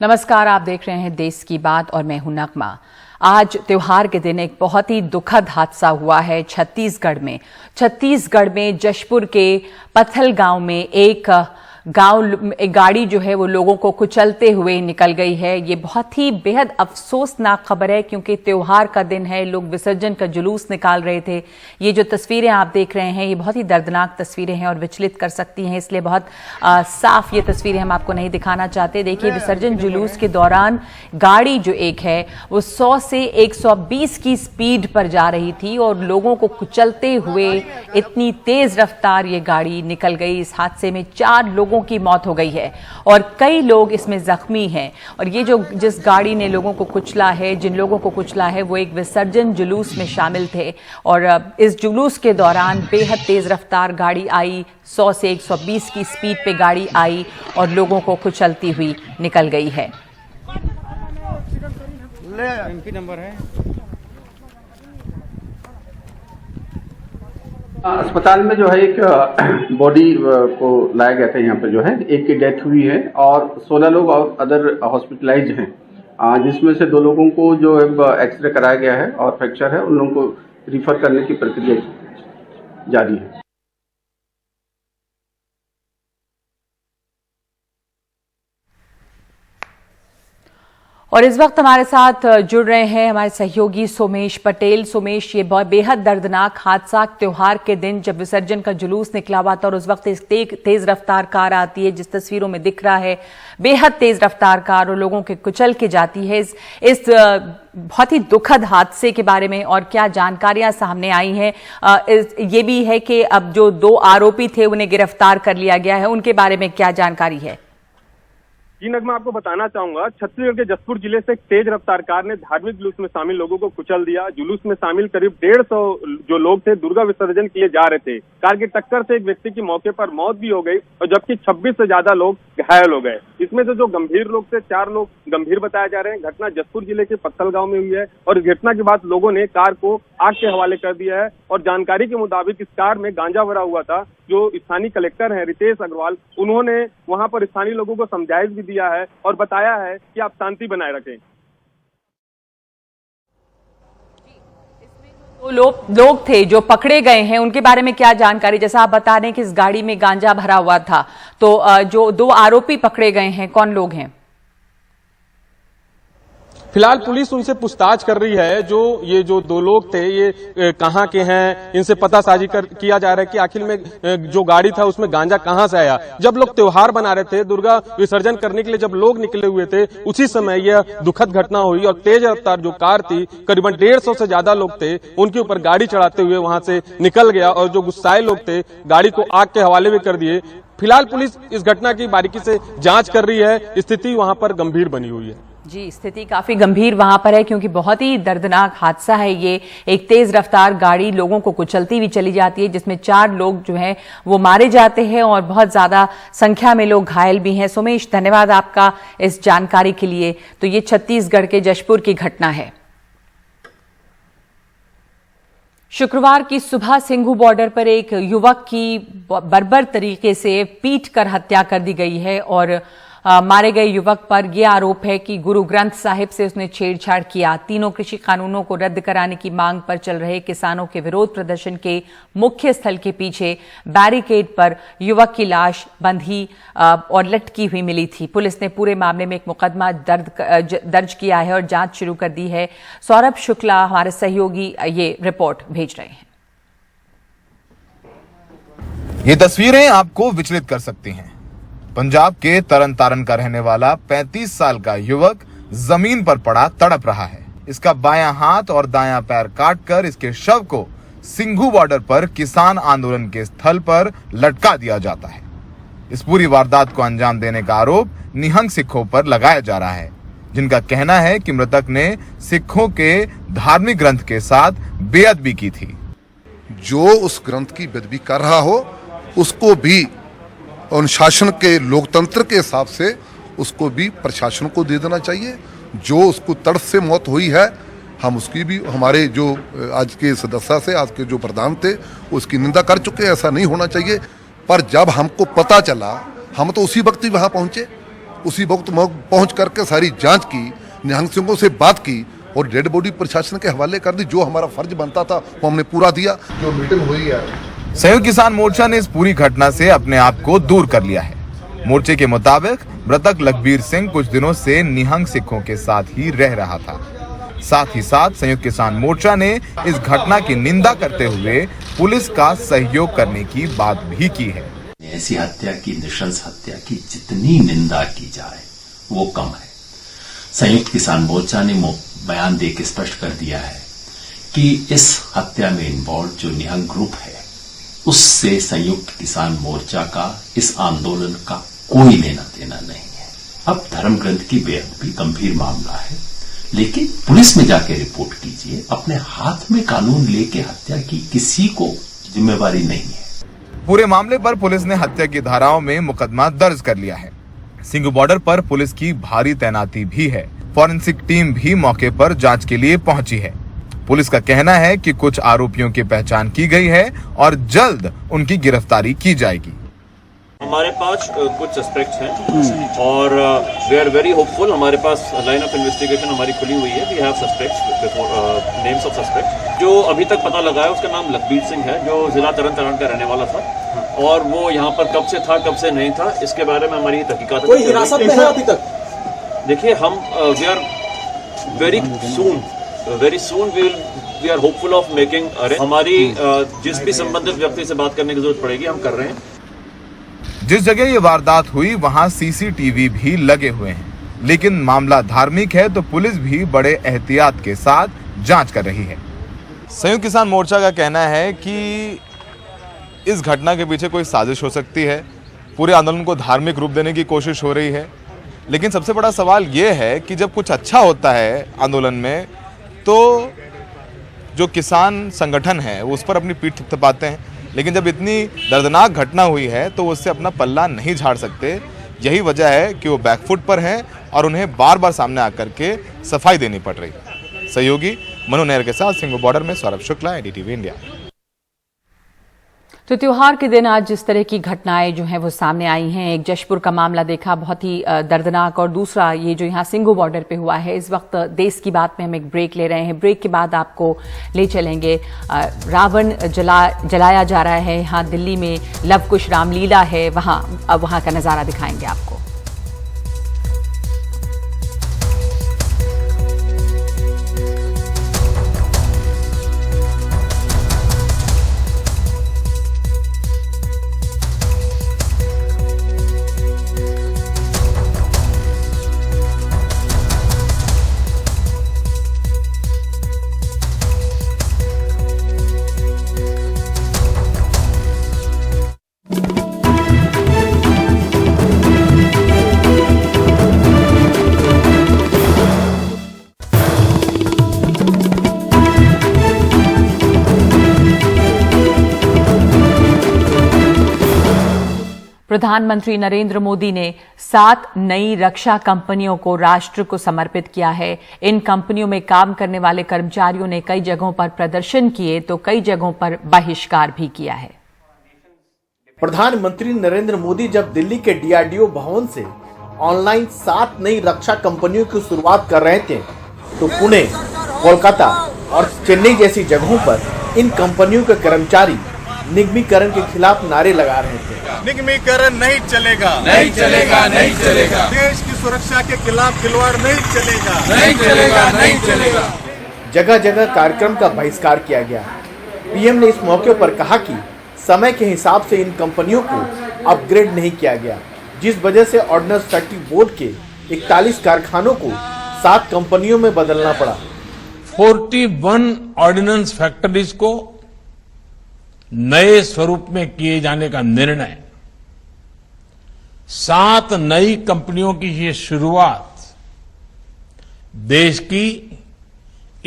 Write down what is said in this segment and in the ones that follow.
नमस्कार, आप देख रहे हैं देश की बात और मैं हूं नगमा। आज त्योहार के दिन एक बहुत ही दुखद हादसा हुआ है छत्तीसगढ़ में जशपुर के पत्थल गांव में एक गाड़ी जो है वो लोगों को कुचलते हुए निकल गई है। ये बहुत ही बेहद अफसोसनाक खबर है क्योंकि त्योहार का दिन है, लोग विसर्जन का जुलूस निकाल रहे थे। ये जो तस्वीरें आप देख रहे हैं ये बहुत ही दर्दनाक तस्वीरें हैं और विचलित कर सकती हैं, इसलिए बहुत साफ ये तस्वीरें हम आपको नहीं दिखाना चाहते। देखिए, विसर्जन जुलूस के दौरान गाड़ी जो एक है वो 100 से 120 की स्पीड पर जा रही थी और लोगों को कुचलते हुए इतनी तेज रफ्तार ये गाड़ी निकल गई। इस हादसे में 4 लोगों की मौत हो गई है और कई लोग इसमें जख्मी हैं। और ये जिस गाड़ी ने लोगों को कुचला है, जिन लोगों को कुचला है वो एक विसर्जन जुलूस में शामिल थे और इस जुलूस के दौरान बेहद तेज रफ्तार गाड़ी आई, 100 से 120 की स्पीड पे गाड़ी आई और लोगों को कुचलती हुई निकल गई है। नंबर है अस्पताल में जो है एक बॉडी को लाया गया था। यहाँ पर जो है एक की डेथ हुई है और 16 लोग और अदर हॉस्पिटलाइज हैं, जिसमें से 2 लोगों को जो है एक्सरे कराया गया है और फ्रैक्चर है, उन लोगों को रिफर करने की प्रक्रिया जारी है। और इस वक्त हमारे साथ जुड़ रहे हैं हमारे सहयोगी सोमेश पटेल। सोमेश, ये बहुत बेहद दर्दनाक हादसा त्योहार के दिन जब विसर्जन का जुलूस निकला हुआ था और उस वक्त एक तेज रफ्तार कार आती है, जिस तस्वीरों में दिख रहा है बेहद तेज रफ्तार कार और लोगों के कुचल के जाती है। इस बहुत ही दुखद हादसे के बारे में और क्या जानकारियां सामने आई हैं? ये भी है कि अब जो 2 आरोपी थे उन्हें गिरफ्तार कर लिया गया है, उनके बारे में क्या जानकारी है? जी नगमा, आपको बताना चाहूंगा, छत्तीसगढ़ के जशपुर जिले से एक तेज रफ्तार कार ने धार्मिक जुलूस में शामिल लोगों को कुचल दिया। जुलूस में शामिल करीब 150 जो लोग थे दुर्गा विसर्जन के लिए जा रहे थे। कार की टक्कर से एक व्यक्ति की मौके पर मौत भी हो गई और जबकि 26 से ज्यादा लोग घायल हो गए। इसमें से जो गंभीर लोग थे 4 लोग गंभीर बताए जा रहे हैं। घटना जशपुर जिले के पत्थल गाँव में हुई है और इस घटना के बाद लोगों ने कार को आग के हवाले कर दिया है और जानकारी के मुताबिक इस कार में गांजा भरा हुआ था। जो स्थानीय कलेक्टर हैं रितेश अग्रवाल, उन्होंने वहां पर स्थानीय लोगों को समझाइश भी दिया है और बताया है कि आप शांति बनाए रखें। तो लोग थे जो पकड़े गए हैं, उनके बारे में क्या जानकारी? जैसा आप बता रहे हैं कि इस गाड़ी में गांजा भरा हुआ था, तो जो 2 आरोपी पकड़े गए हैं कौन लोग हैं? फिलहाल पुलिस उनसे पूछताछ कर रही है। ये जो 2 लोग थे ये कहाँ के हैं, इनसे पतासाजी किया जा रहा है कि आखिर में जो गाड़ी था उसमें गांजा कहाँ से आया। जब लोग त्योहार बना रहे थे, दुर्गा विसर्जन करने के लिए जब लोग निकले हुए थे, उसी समय यह दुखद घटना हुई और तेज रफ्तार जो कार थी, करीबन 150 से ज्यादा लोग थे, उनके ऊपर गाड़ी चढ़ाते हुए वहां से निकल गया और जो गुस्साए लोग थे गाड़ी को आग के हवाले भी कर दिए। फिलहाल पुलिस इस घटना की बारीकी से जांच कर रही है। स्थिति वहां पर गंभीर बनी हुई है। जी, स्थिति काफी गंभीर वहां पर है क्योंकि बहुत ही दर्दनाक हादसा है ये। एक तेज रफ्तार गाड़ी लोगों को कुचलती हुई चली जाती है जिसमें 4 लोग जो हैं वो मारे जाते हैं और बहुत ज्यादा संख्या में लोग घायल भी हैं। सोमेश, धन्यवाद आपका इस जानकारी के लिए। तो ये छत्तीसगढ़ के जशपुर की घटना है। शुक्रवार की सुबह सिंघू बॉर्डर पर एक युवक की बर्बर तरीके से पीट कर हत्या कर दी गई है और मारे गए युवक पर यह आरोप है कि गुरु ग्रंथ साहिब से उसने छेड़छाड़ किया। तीनों कृषि कानूनों को रद्द कराने की मांग पर चल रहे किसानों के विरोध प्रदर्शन के मुख्य स्थल के पीछे बैरिकेड पर युवक की लाश बंधी और लटकी हुई मिली थी। पुलिस ने पूरे मामले में एक मुकदमा दर्ज किया है और जांच शुरू कर दी है। सौरभ शुक्ला हमारे सहयोगी ये रिपोर्ट भेज रहे हैं। ये तस्वीरें आपको विचलित कर सकती हैं। पंजाब के तरन तारन का रहने वाला 35 साल का युवक जमीन पर पड़ा तड़प रहा है। इसका बायां हाथ और दायां पैर काटकर इसके शव को सिंघू बॉर्डर पर किसान आंदोलन के स्थल पर लटका दिया जाता है। इस पूरी वारदात को अंजाम देने का आरोप निहंग सिखों पर लगाया जा रहा है, जिनका कहना है कि मृतक ने सिखों के धार्मिक ग्रंथ के साथ बेअदबी की थी। जो उस ग्रंथ की बेअदबी कर रहा हो उसको भी अनुशासन के लोकतंत्र के हिसाब से उसको भी प्रशासन को दे देना चाहिए। जो उसको तड़प से मौत हुई है, हम उसकी भी, हमारे जो आज के सदस्य से, आज के जो प्रधान थे, उसकी निंदा कर चुके। ऐसा नहीं होना चाहिए। पर जब हमको पता चला, हम तो उसी वक्त ही वहाँ पहुँचे उसी वक्त पहुंच करके सारी जांच की, निहंग सिंहों से बात की और डेड बॉडी प्रशासन के हवाले कर दी। जो हमारा फर्ज बनता था वो हमने पूरा दिया। जो मीटिंग हुई है, संयुक्त किसान मोर्चा ने इस पूरी घटना से अपने आप को दूर कर लिया है। मोर्चे के मुताबिक मृतक लखबीर सिंह कुछ दिनों से निहंग सिखों के साथ ही रह रहा था। साथ ही साथ संयुक्त किसान मोर्चा ने इस घटना की निंदा करते हुए पुलिस का सहयोग करने की बात भी की है। ऐसी हत्या की, नृशंस हत्या की जितनी निंदा की जाए वो कम है। संयुक्त किसान मोर्चा ने बयान देकर स्पष्ट कर दिया है कि इस हत्या में इन्वॉल्व जो निहंग ग्रुप है उससे संयुक्त किसान मोर्चा का, इस आंदोलन का कोई लेना देना नहीं है। अब धर्म ग्रंथ की बेहद भी गंभीर मामला है, लेकिन पुलिस में जाके रिपोर्ट कीजिए। अपने हाथ में कानून लेके हत्या की किसी को जिम्मेवारी नहीं है। पूरे मामले पर पुलिस ने हत्या की धाराओं में मुकदमा दर्ज कर लिया है। सिंघू बॉर्डर पर पुलिस की भारी तैनाती भी है। फॉरेंसिक टीम भी मौके पर जांच के लिए पहुंची है। पुलिस का कहना है कि कुछ आरोपियों की पहचान की गई है और जल्द उनकी गिरफ्तारी की जाएगी। हमारे पास कुछ सस्पेक्ट्स हैं और वी आर वेरी होपफुल। हमारे पास लाइन ऑफ इन्वेस्टिगेशन हमारी खुली हुई है। We have suspects before names of suspects. जो अभी तक पता लगा है उसका नाम लखबीर सिंह है, जो जिला तरन तारण का रहने वाला था और वो यहाँ पर कब से था कब से नहीं था इसके बारे में हमारी तहकीकात। कोई हिरासत में है अभी तक? देखिए, हम we are very soon we are hopeful of making arrest. हमारी जिस भी संबंधित व्यक्ति से बात करने की जरूरत पड़ेगी हम कर रहे हैं। जिस जगह ये वारदात हुई वहां सीसीटीवी भी लगे हुए हैं, लेकिन मामला धार्मिक है तो पुलिस भी बड़े एहतियात के साथ जांच कर रही है। संयुक्त किसान मोर्चा का कहना है कि इस घटना के पीछे कोई साजिश हो सकती है। पूरे आंदोलन को धार्मिक रूप देने की कोशिश हो रही है। लेकिन सबसे बड़ा सवाल ये है कि जब कुछ अच्छा होता है आंदोलन में तो जो किसान संगठन है वो उस पर अपनी पीठ थपथपाते हैं, लेकिन जब इतनी दर्दनाक घटना हुई है तो उससे अपना पल्ला नहीं झाड़ सकते। यही वजह है कि वो बैकफुट पर हैं और उन्हें बार बार सामने आकर के सफाई देनी पड़ रही है। सहयोगी मनु नेहर के साथ सिंघू बॉर्डर में सौरभ शुक्ला, एनडीटीवी इंडिया। तो त्योहार के दिन आज जिस तरह की घटनाएं जो हैं वो सामने आई हैं, एक जशपुर का मामला देखा बहुत ही दर्दनाक, और दूसरा ये जो यहाँ सिंघू बॉर्डर पे हुआ है। इस वक्त देश की बात में हम एक ब्रेक ले रहे हैं। ब्रेक के बाद आपको ले चलेंगे, रावण जलाया जा रहा है यहाँ दिल्ली में, लव कुश रामलीला है वहाँ का नज़ारा दिखाएंगे आपको। प्रधानमंत्री नरेंद्र मोदी ने 7 नई रक्षा कंपनियों को राष्ट्र को समर्पित किया है। इन कंपनियों में काम करने वाले कर्मचारियों ने कई जगहों पर प्रदर्शन किए तो कई जगहों पर बहिष्कार भी किया है। प्रधानमंत्री नरेंद्र मोदी जब दिल्ली के डीआरडीओ भवन से ऑनलाइन 7 नई रक्षा कंपनियों की शुरुआत कर रहे थे तो पुणे, कोलकाता और चेन्नई जैसी जगहों पर इन कंपनियों के कर्मचारी निगमीकरण के खिलाफ नारे लगा रहे थे। निगमीकरण नहीं चलेगा, नहीं चलेगा, नहीं चलेगा। देश की सुरक्षा के खिलाफ खिलवाड़ नहीं चलेगा, नहीं चलेगा, नहीं चलेगा। जगह जगह कार्यक्रम का बहिष्कार किया गया। पीएम ने इस मौके पर कहा कि समय के हिसाब से इन कंपनियों को अपग्रेड नहीं किया गया, जिस वजह से ऑर्डिनेंस फैक्ट्री बोर्ड के 41 कारखानों को 7 कंपनियों में बदलना पड़ा। 41 ऑर्डिनेंस फैक्ट्रीज को नए स्वरूप में किए जाने का निर्णय, 7 नई कंपनियों की ये शुरुआत देश की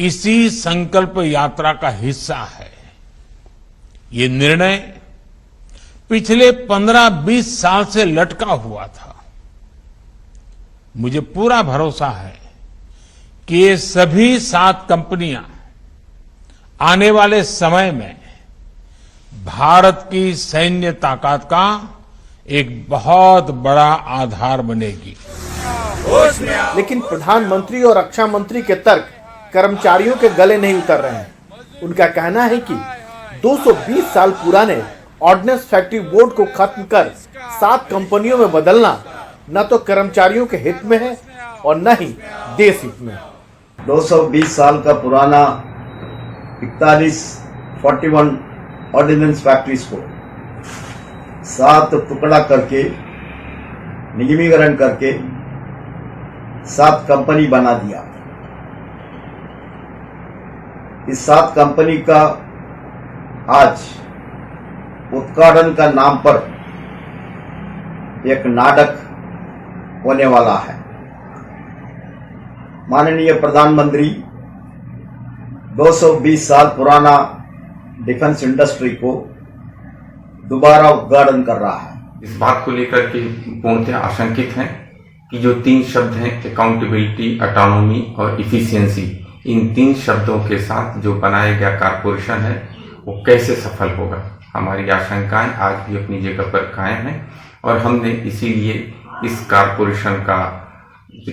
इसी संकल्प यात्रा का हिस्सा है। ये निर्णय पिछले 15-20 साल से लटका हुआ था। मुझे पूरा भरोसा है कि ये सभी 7 कंपनियां आने वाले समय में भारत की सैन्य ताकत का एक बहुत बड़ा आधार बनेगी। लेकिन प्रधानमंत्री और रक्षा मंत्री के तर्क कर्मचारियों के गले नहीं उतर रहे हैं। उनका कहना है कि 220 साल पुराने ऑर्डिनेंस फैक्ट्री बोर्ड को खत्म कर 7 कंपनियों में बदलना न तो कर्मचारियों के हित में है और न ही देश हित में। 220 साल का पुराना 41 ऑर्डिनेंस फैक्ट्रीज को 7 टुकड़ा करके निगमीकरण करके 7 कंपनी बना दिया। इस 7 कंपनी का आज उद्घाटन का नाम पर एक नाटक होने वाला है। माननीय प्रधानमंत्री 220 साल पुराना डिफेंस इंडस्ट्री को दोबारा उद्घाटन कर रहा है। इस बात को लेकर के पूर्णतः आशंकित हैं कि जो 3 शब्द हैं अकाउंटेबिलिटी, ऑटोनॉमी और इफिशियंसी, इन 3 शब्दों के साथ जो बनाया गया कारपोरेशन है वो कैसे सफल होगा। हमारी आशंकाएं आज भी अपनी जगह पर कायम हैं और हमने इसीलिए इस कारपोरेशन का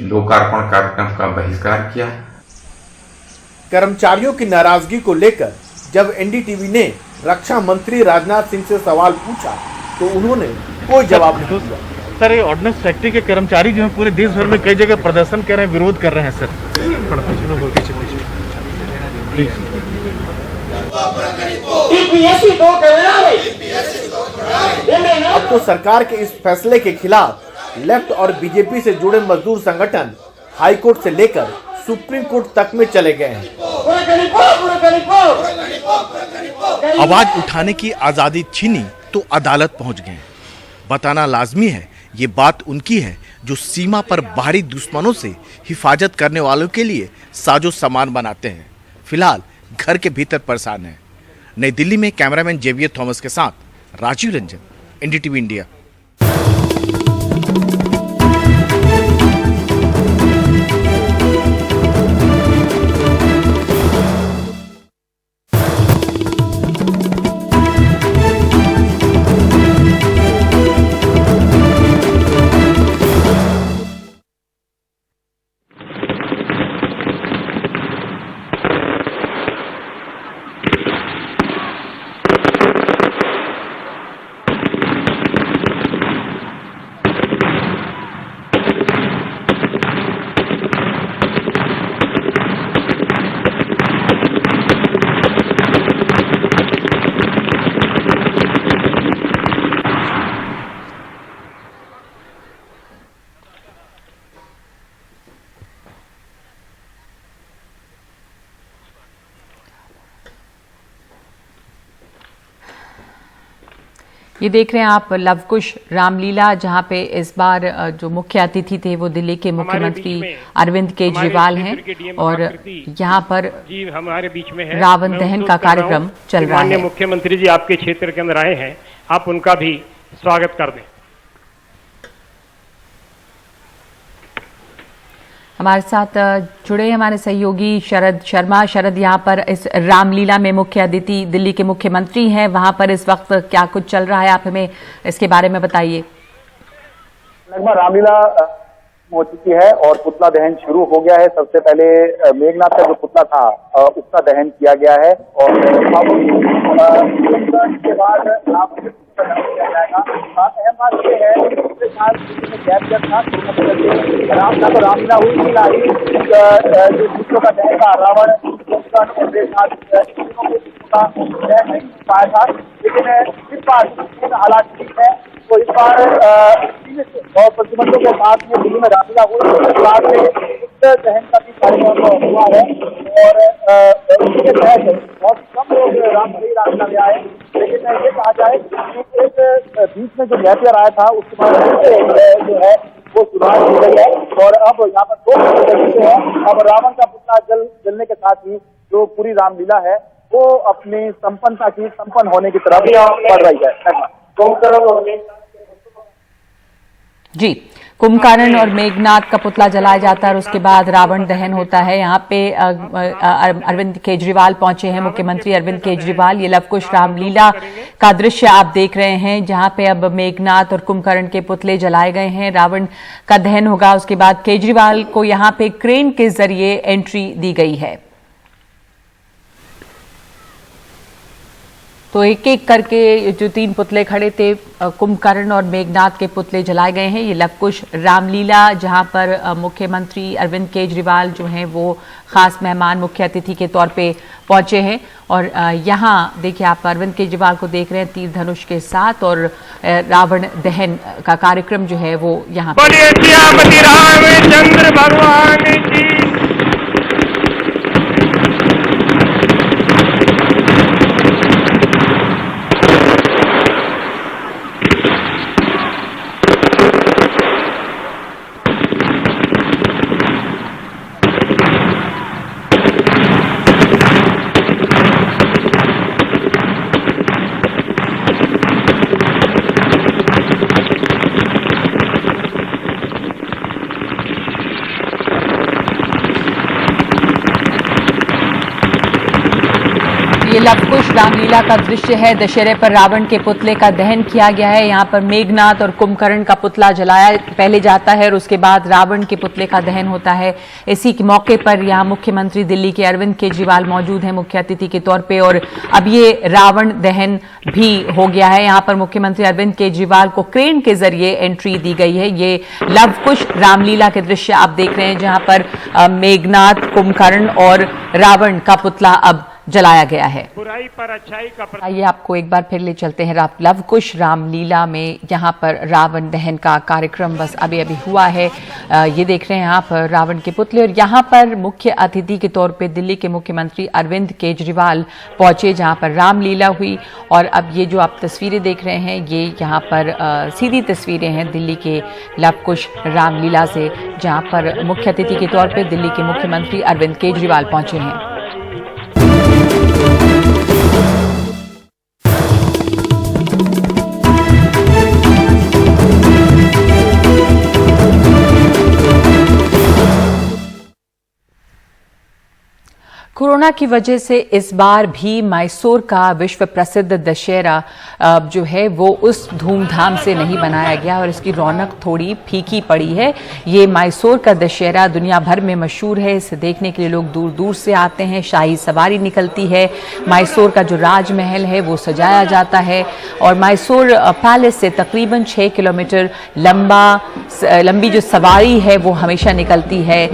लोकार्पण कार्यक्रम का बहिष्कार किया। कर्मचारियों की नाराजगी को लेकर जब एनडीटीवी ने रक्षा मंत्री राजनाथ सिंह से सवाल पूछा तो उन्होंने कोई जवाब नहीं दिया। सर, ये ऑर्डिनेंस फैक्ट्री के कर्मचारी जो है पूरे देश भर में कई जगह प्रदर्शन कर रहे हैं, विरोध कर रहे हैं। सर अब तो सरकार के इस फैसले के खिलाफ लेफ्ट और बीजेपी से जुड़े मजदूर संगठन हाईकोर्ट से लेकर सुप्रीम कोर्ट तक में चले गए हैं। आवाज उठाने की आजादी छीनी तो अदालत पहुंच गए। बताना लाजमी है ये बात उनकी है जो सीमा पर बाहरी दुश्मनों से हिफाजत करने वालों के लिए साजो सामान बनाते हैं, फिलहाल घर के भीतर परेशान हैं। नई दिल्ली में कैमरामैन जेवियर थॉमस के साथ राजीव रंजन, एनडीटीवी इंडिया। ये देख रहे हैं आप लवकुश रामलीला, जहां पे इस बार जो मुख्य अतिथि थे वो दिल्ली के मुख्यमंत्री अरविंद केजरीवाल हैं और यहां पर हमारे बीच में है रावण दहन का कार्यक्रम चल रहा है। मुख्यमंत्री जी आपके क्षेत्र के अंदर आए हैं, आप उनका भी स्वागत कर दें। हमारे साथ जुड़े हमारे सहयोगी शरद शर्मा। शरद, यहाँ पर इस रामलीला में मुख्य अतिथि दिल्ली के मुख्यमंत्री हैं, वहां पर इस वक्त क्या कुछ चल रहा है, आप हमें इसके बारे में बताइए। रामलीला हो चुकी है और पुतला दहन शुरू हो गया है। सबसे पहले मेघनाथ का जो पुतला था उसका दहन किया गया है और इसके बाद किया जाएगा। अहम बात यह है पिछले साल गैप था रामलीला तो रामलीला हुई नहीं लाई जो दूसरों का दहन था रावण दहन नहीं पाया था, लेकिन इस बार हालात ठीक है तो इस बार और प्रतिबंधों के साथ में दिल्ली में रामलीला हुई दहन का भी कार्यक्रम हुआ है और उसी के तहत बहुत कम लोग रामलीला में आए, लेकिन ये कहा जाए कि एक बीच में जो गैपियर आया था उसके बाद जो है वो सुधार हो गई है और अब यहाँ पर 2 है। अब रावण का पुतला जलने के साथ ही जो पूरी रामलीला है वो अपनी संपन्न होने की तरफ बढ़ रही है। जी, कुंभकर्ण और मेघनाथ का पुतला जलाया जाता है और उसके बाद रावण दहन होता है। यहाँ पे अरविंद केजरीवाल पहुंचे हैं, मुख्यमंत्री अरविंद केजरीवाल। ये लवकुश रामलीला का दृश्य आप देख रहे हैं, जहां पे अब मेघनाथ और कुंभकर्ण के पुतले जलाए गए हैं, रावण का दहन होगा। उसके बाद केजरीवाल को यहाँ पे क्रेन के जरिए एंट्री दी गई है। तो एक एक करके जो 3 पुतले खड़े थे, कुंभकर्ण और मेघनाथ के पुतले जलाए गए हैं। ये लवकुश रामलीला, जहां पर मुख्यमंत्री अरविंद केजरीवाल जो हैं वो खास मेहमान मुख्य अतिथि के तौर पे पहुंचे हैं। और यहां देखिए आप अरविंद केजरीवाल को देख रहे हैं तीर धनुष के साथ, और रावण दहन का कार्यक्रम जो है वो यहाँ रामचंद्र भगवान की। ये लवकुश रामलीला का दृश्य है। दशहरे पर रावण के पुतले का दहन किया गया है। यहाँ पर मेघनाथ और कुंभकर्ण का पुतला जलाया पहले जाता है और उसके बाद रावण के पुतले का दहन होता है। इसी के मौके पर यहाँ मुख्यमंत्री दिल्ली के अरविंद केजरीवाल मौजूद हैं मुख्य अतिथि के तौर पे, और अब ये रावण दहन भी हो गया है। यहाँ पर मुख्यमंत्री अरविंद केजरीवाल को क्रेन के जरिए एंट्री दी गई है। ये लवकुश रामलीला के दृश्य आप देख रहे हैं, जहाँ पर मेघनाथ, कुंभकर्ण और रावण का पुतला अब जलाया गया है। बुराई पर अच्छाई का आइए आपको एक बार फिर ले चलते हैं लवकुश रामलीला में। यहाँ पर रावण दहन का कार्यक्रम बस अभी अभी हुआ है। ये देख रहे हैं आप रावण के पुतले, और यहाँ पर मुख्य अतिथि के तौर पे दिल्ली के मुख्यमंत्री अरविंद केजरीवाल पहुंचे, जहाँ पर रामलीला हुई। और अब ये जो आप तस्वीरें देख रहे हैं, ये यहाँ पर सीधी तस्वीरें हैं दिल्ली के लवकुश रामलीला से, जहाँ पर मुख्य अतिथि के तौर पर दिल्ली के मुख्यमंत्री अरविंद केजरीवाल पहुंचे हैं। कोरोना की वजह से इस बार भी मैसूर का विश्व प्रसिद्ध दशहरा जो है वो उस धूमधाम से नहीं मनाया गया और इसकी रौनक थोड़ी फीकी पड़ी है। ये मैसूर का दशहरा दुनिया भर में मशहूर है। इसे देखने के लिए लोग दूर दूर से आते हैं। शाही सवारी निकलती है। मैसूर का जो राजमहल है वो सजाया जाता है, और मैसूर पैलेस से तकरीबन 6 किलोमीटर लंबी जो सवारी है वो हमेशा निकलती है,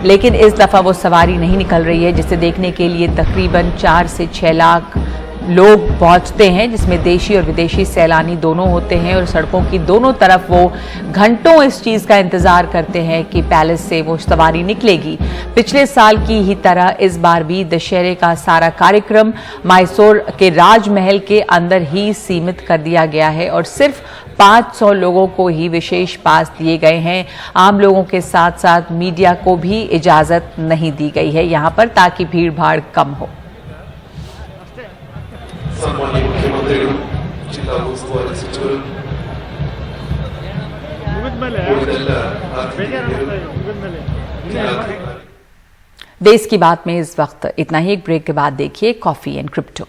लेकिन इस दफ़ा वो सवारी नहीं निकल रही है, जिसे देखने के लिए तकरीबन 4 से 6 लाख लोग पहुंचते हैं, जिसमें देशी और विदेशी सैलानी दोनों होते हैं। और सड़कों की दोनों तरफ वो घंटों इस चीज़ का इंतज़ार करते हैं कि पैलेस से वो सवारी निकलेगी। पिछले साल की ही तरह इस बार भी दशहरे का सारा कार्यक्रम मैसूर के राजमहल के अंदर ही सीमित कर दिया गया है, और सिर्फ 500 लोगों को ही विशेष पास दिए गए हैं। आम लोगों के साथ साथ मीडिया को भी इजाज़त नहीं दी गई है यहाँ पर, ताकि भीड़ भाड़ कम हो। देश की बात में इस वक्त इतना ही। एक ब्रेक के बाद देखिए कॉफी एंड क्रिप्टो।